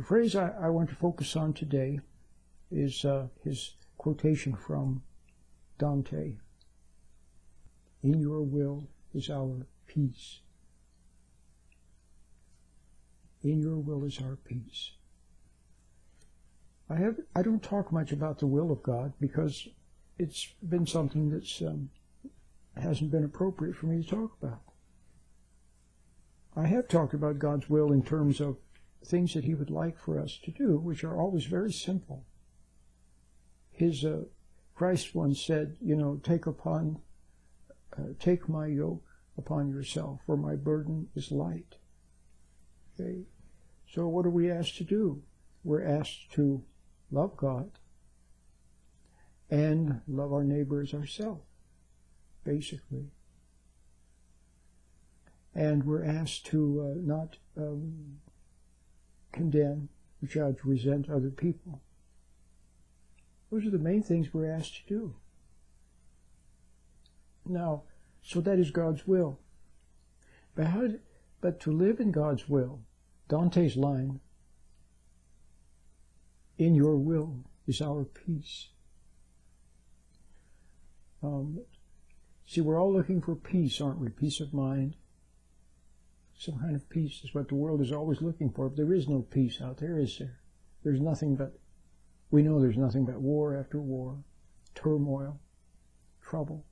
phrase I want to focus on today is his quotation from Dante. In your will is our peace. In your will is our peace. I don't talk much about the will of God because it's been something that's hasn't been appropriate for me to talk about. I have talked about God's will in terms of things that He would like for us to do, which are always very simple. Christ once said, take my yoke upon yourself, for my burden is light. Okay? So what are we asked to do? We're asked to love God and love our neighbor as ourselves, basically. And we're asked to not condemn, judge, resent other people. Those are the main things we're asked to do. Now, so that is God's will. But to live in God's will, Dante's line, in your will is our peace. See, we're all looking for peace, aren't we? Peace of mind. Some kind of peace is what the world is always looking for. But there is no peace out there, is there? There's nothing but, we know there's nothing but war after war, turmoil, trouble.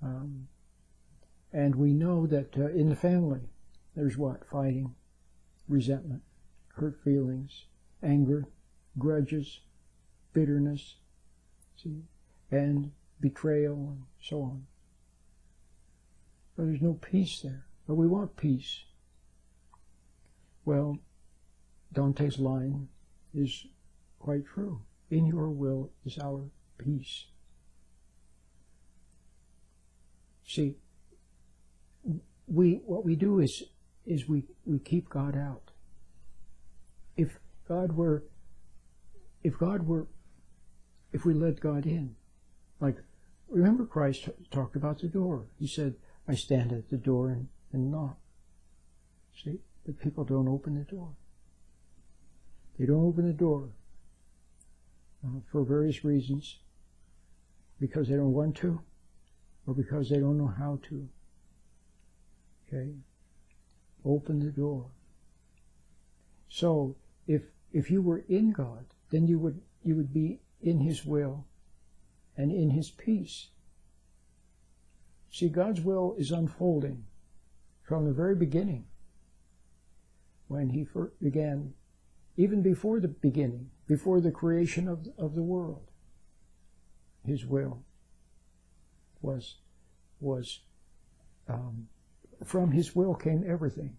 And we know that in the family, there's what? Fighting, resentment, hurt feelings, anger, grudges, bitterness, see, and betrayal, and so on. But there's no peace there. But we want peace. Well, Dante's line is quite true. In your will is our peace. See, what we do is we keep God out. If we let God in, like, remember Christ talked about the door. He said, I stand at the door and knock. See, but people don't open the door. They don't open the door for various reasons, because they don't want to, or because they don't know how to. Okay? Open the door. So, if you were in God, then you would be in His will and in His peace. See, God's will is unfolding from the very beginning, when He first began, even before the beginning, before the creation of the world. His will was from His will came everything.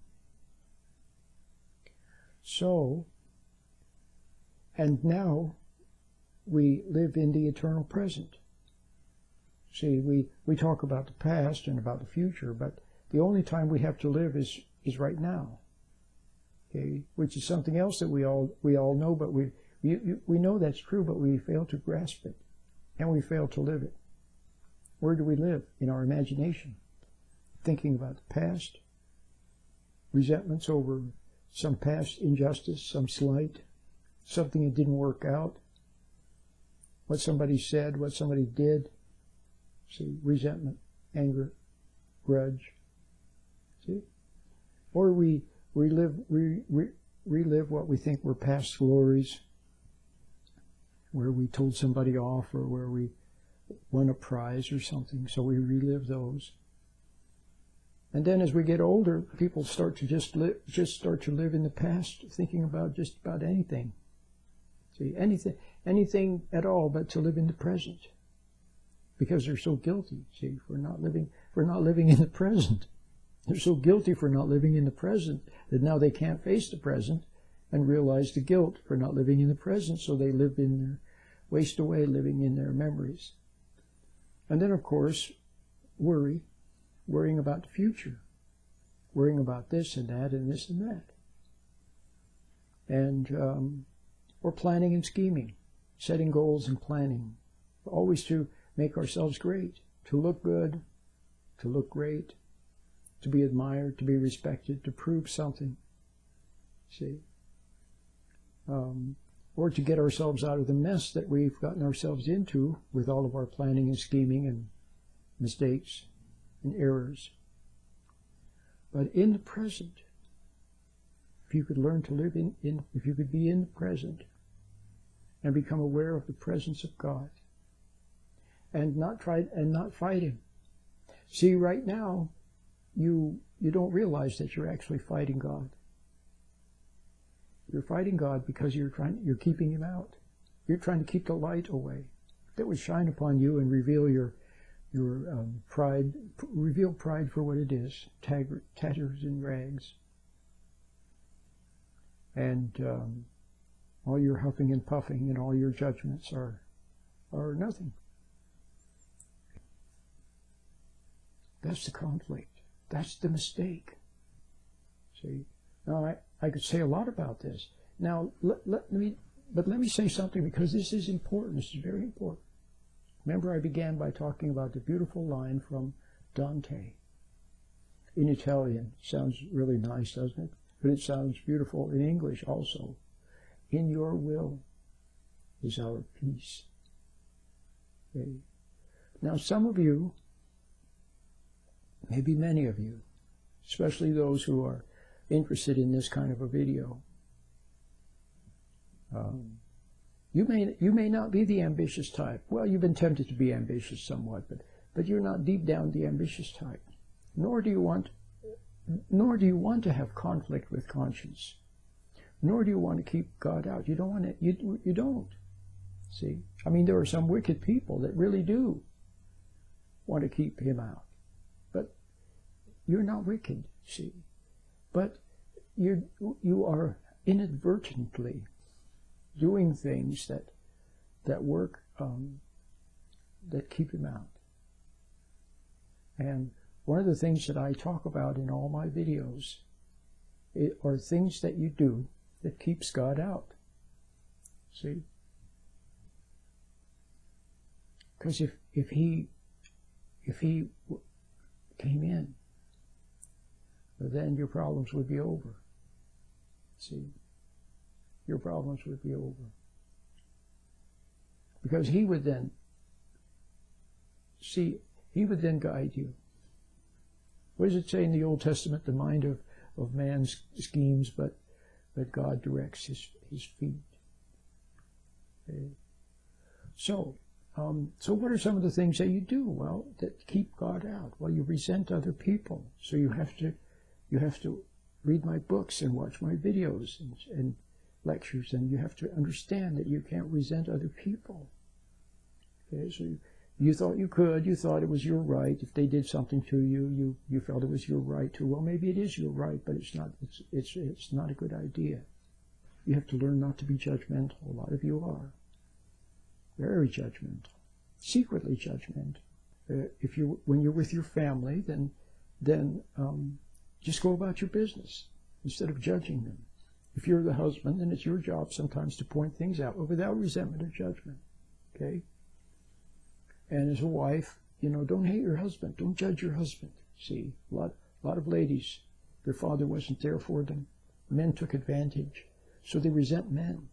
So, and now we live in the eternal present. See, we talk about the past and about the future, but the only time we have to live is right now. Okay, which is something else that we all know, but we know that's true, but we fail to grasp it, and we fail to live it. Where do we live? In our imagination, thinking about the past, resentments over some past injustice, some slight, something that didn't work out, what somebody said, what somebody did. See, resentment, anger, grudge. See? Or we relive what we think were past glories, where we told somebody off or where we won a prize or something, so we relive those. And then as we get older, people start to just start to live in the past, thinking about just about anything. See, anything at all, but to live in the present. Because they're so guilty, see, for not living in the present. They're so guilty for not living in the present that now they can't face the present and realize the guilt for not living in the present, so they waste away living in their memories. And then, of course, worrying about the future, worrying about this and that and this and that. And, or planning and scheming, setting goals and planning, always to make ourselves great, to look good, to look great, to be admired, to be respected, to prove something. See? or to get ourselves out of the mess that we've gotten ourselves into with all of our planning and scheming and mistakes and errors. But in the present, if you could learn to live if you could be in the present and become aware of the presence of God and not fight Him. See, right now, you don't realize that you're actually fighting God. You're fighting God because you're keeping Him out. You're trying to keep the light away that would shine upon you and reveal your pride, reveal pride for what it is, tatters and rags. And all your huffing and puffing and all your judgments are nothing. That's the conflict. That's the mistake. See? Now, I could say a lot about this. Now, let me say something, because this is important. This is very important. Remember, I began by talking about the beautiful line from Dante in Italian. Sounds really nice, doesn't it? But it sounds beautiful in English also. In your will is our peace. Okay. Now, some of you, maybe many of you, especially those who are interested in this kind of a video, you may not be the ambitious type. Well, you've been tempted to be ambitious somewhat, but you're not deep down the ambitious type. Nor do you want to have conflict with conscience. Nor do you want to keep God out. You don't want to. You don't. See, I mean, there are some wicked people that really do want to keep Him out, but you're not wicked. See, but you are inadvertently doing things that work, that keep Him out. And one of the things that I talk about in all my videos are things that you do that keeps God out. See? Because if he came in, then your problems would be over. See? Your problems would be over. Because He would then guide you. What does it say in the Old Testament? The mind of man schemes, but God directs his feet. Okay. So what are some of the things that you do? Well, that keep God out. Well, you resent other people, so you have to read my books and watch my videos and lectures, and you have to understand that you can't resent other people. Okay, so you thought you could, you thought it was your right. If they did something to you, you felt it was your right to. Well, maybe it is your right, but it's not a good idea. You have to learn not to be judgmental. A lot of you are. Very judgmental. Secretly judgmental. When you're with your family, then just go about your business instead of judging them. If you're the husband, then it's your job sometimes to point things out without resentment or judgment. Okay? And as a wife, don't hate your husband. Don't judge your husband. See, a lot of ladies, their father wasn't there for them. Men took advantage. So they resent men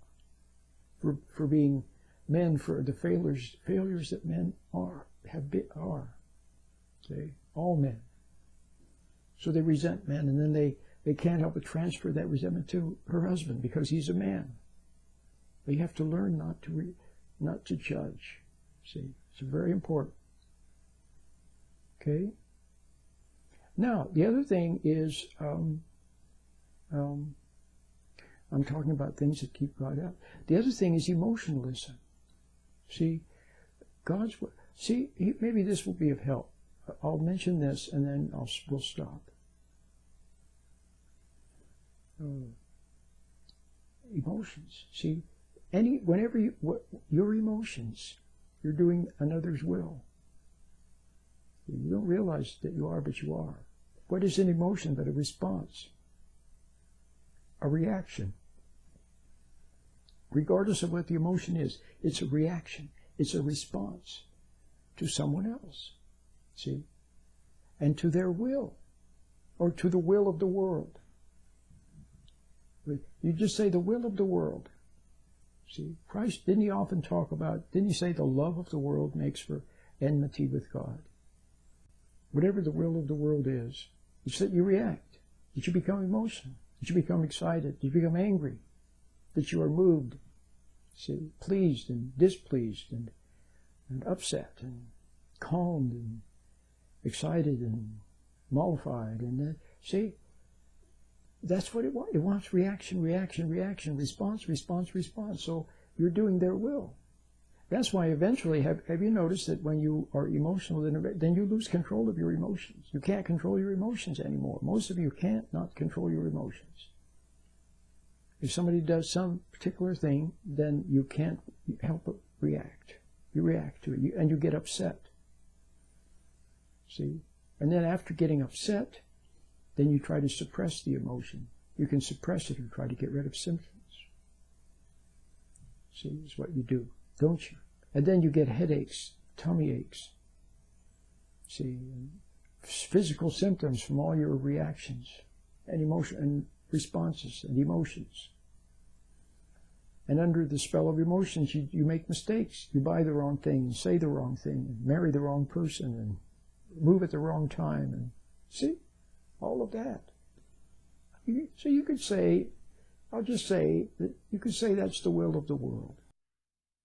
for being men, for the failures that men are. Okay? All men. So they resent men, and then they can't help but transfer that resentment to her husband because he's a man. But you have to learn not to judge. See, it's very important. Okay? Now, the other thing is, I'm talking about things that keep God out. The other thing is emotionalism. See, maybe this will be of help. I'll mention this and then we'll stop. Emotions. See, whenever your emotions, you're doing another's will. You don't realize that you are, but you are. What is an emotion but a response? A reaction. Regardless of what the emotion is, it's a reaction. It's a response to someone else. See? And to their will. Or to the will of the world. You just say the will of the world. See, Christ, didn't he often talk about, didn't he say the love of the world makes for enmity with God? Whatever the will of the world is, it's that you react, that you become emotional, that you become excited, that you become angry, that you are moved, see, pleased and displeased and upset and calmed and excited and mollified. And see, that's what it wants. It wants reaction, reaction, reaction, response, response, response. So you're doing their will. That's why eventually, have you noticed that when you are emotional, then you lose control of your emotions. You can't control your emotions anymore. Most of you can't not control your emotions. If somebody does some particular thing, then you can't help but react. You react to it, and you get upset. See? And then after getting upset, then you try to suppress the emotion. You can suppress it or try to get rid of symptoms. See, is what you do, don't you? And then you get headaches, tummy aches. See, physical symptoms from all your reactions and emotion and responses and emotions. And under the spell of emotions, you make mistakes. You buy the wrong thing, and say the wrong thing, and marry the wrong person, and move at the wrong time, and see? All of that. So you could say, I'll just say, that you could say that's the will of the world.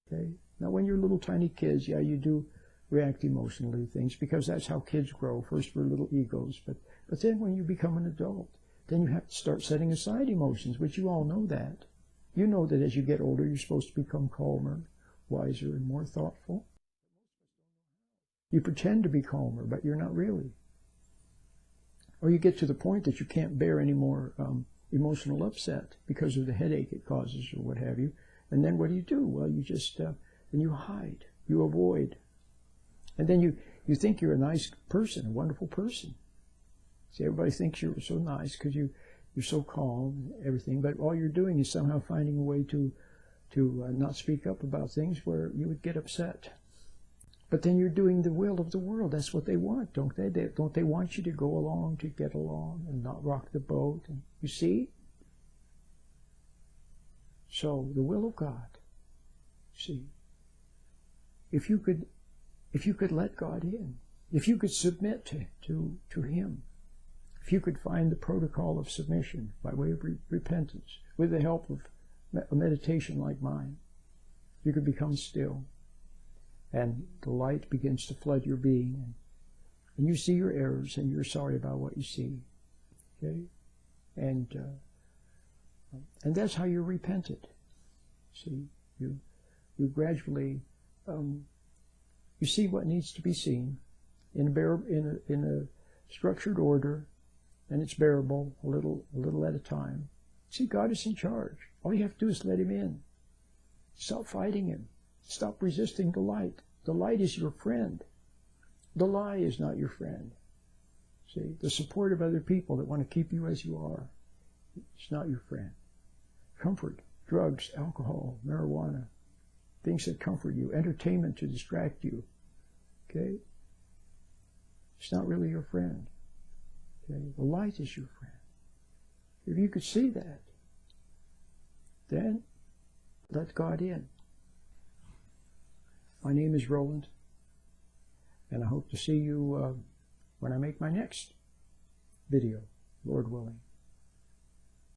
Okay? Now when you're little tiny kids, yeah, you do react emotionally to things, because that's how kids grow. First we're little egos, but then when you become an adult, then you have to start setting aside emotions, which you all know that. You know that as you get older, you're supposed to become calmer, wiser, and more thoughtful. You pretend to be calmer, but you're not really. Or you get to the point that you can't bear any more emotional upset because of the headache it causes or what have you. And then what do? Well, you just, then you hide, you avoid. And then you think you're a nice person, a wonderful person. See, everybody thinks you're so nice because you're so calm and everything, but all you're doing is somehow finding a way to not speak up about things where you would get upset. But then you're doing the will of the world. That's what they want, don't they? Don't they want you to go along, to get along, and not rock the boat? And you see? So, the will of God, see, if you could let God in, if you could submit to Him, if you could find the protocol of submission by way of repentance, with the help of a meditation like mine, you could become still. And the light begins to flood your being, and you see your errors, and you're sorry about what you see. Okay, and that's how you're repented. See, you gradually you see what needs to be seen in a structured order, and it's bearable a little at a time. See, God is in charge. All you have to do is let Him in. Stop fighting Him. Stop resisting the light. The light is your friend. The lie is not your friend. See, the support of other people that want to keep you as you are, it's not your friend. Comfort, drugs, alcohol, marijuana, things that comfort you, entertainment to distract you, okay? It's not really your friend. Okay? The light is your friend. If you could see that, then let God in. My name is Roland, and I hope to see you when I make my next video, Lord willing.